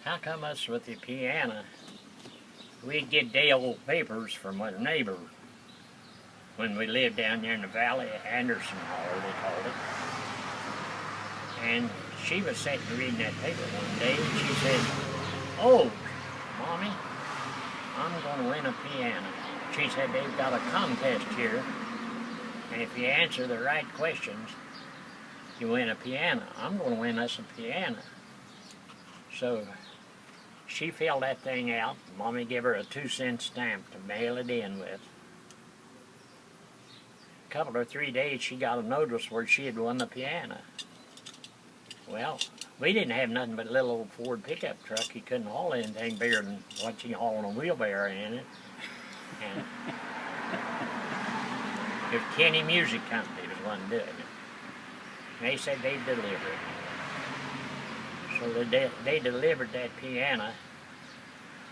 How come us with the piano? We'd get day old papers from our neighbor when we lived down there in the valley, Anderson Holler they called it. And she was sitting reading that paper one day and she said, "Oh, Mommy, I'm going to win a piano." She said, "They've got a contest here, and if you answer the right questions, you win a piano. I'm going to win us a piano." So she filled that thing out. Mommy gave her a 2-cent stamp to mail it in with. A couple or 3 days, she got a notice where she had won the piano. Well, we didn't have nothing but a little old Ford pickup truck. You couldn't haul anything bigger than what you haul in a wheelbarrow in it. And it was Kenny Music Company was one doing it. They said they'd deliver it. So they delivered that piano,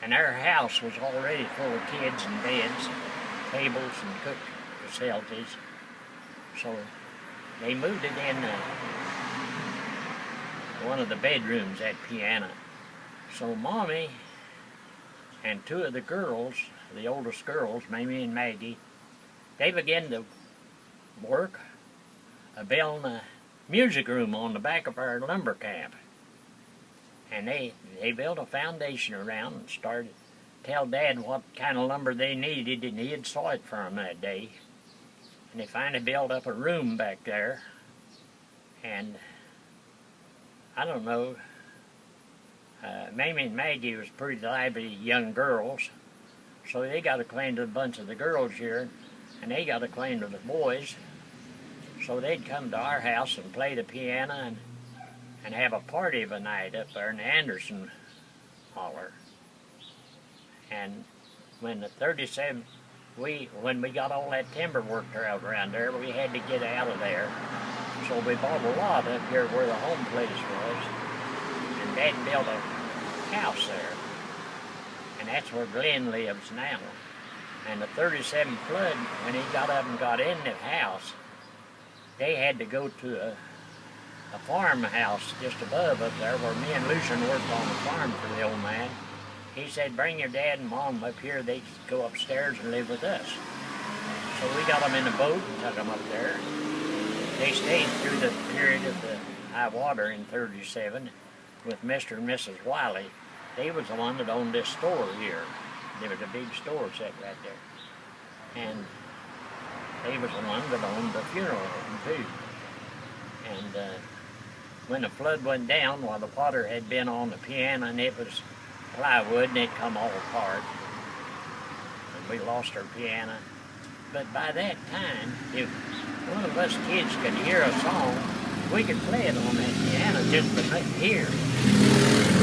and our house was already full of kids and beds, tables and cook facilities. So they moved it in one of the bedrooms, that piano. So Mommy and 2 of the girls, the oldest girls, Mamie and Maggie, they began to work building a music room on the back of our lumber camp. And they built a foundation around and started to tell Dad what kind of lumber they needed, and he had saw it for them that day. And they finally built up a room back there, and I don't know, Mamie and Maggie was pretty lively young girls, so they got acquainted with a bunch of the girls here, and they got acquainted with the boys. So they'd come to our house and play the piano and have a party of a night up there in Anderson Holler. And when the 37, when we got all that timber worked out around there, we had to get out of there. So we bought a lot up here where the home place was, and Dad built a house there. And that's where Glenn lives now. And the 37 flood, when he got up and got in the house, they had to go to a farmhouse just above up there where me and Lucian worked on the farm for the old man. He said, "Bring your dad and mom up here. They could go upstairs and live with us." So we got them in a boat and took them up there. They stayed through the period of the high water in 37 with Mr. and Mrs. Wiley. They was the one that owned this store here. There was a big store set right there. And they was the one that owned the funeral home too. And when the flood went down, while the water had been on the piano and it was plywood and it come all apart, and we lost our piano. But by that time, if one of us kids could hear a song, we could play it on that piano just to hear.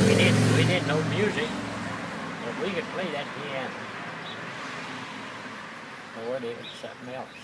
We didn't know music, but we could play that piano. Boy, it was something else.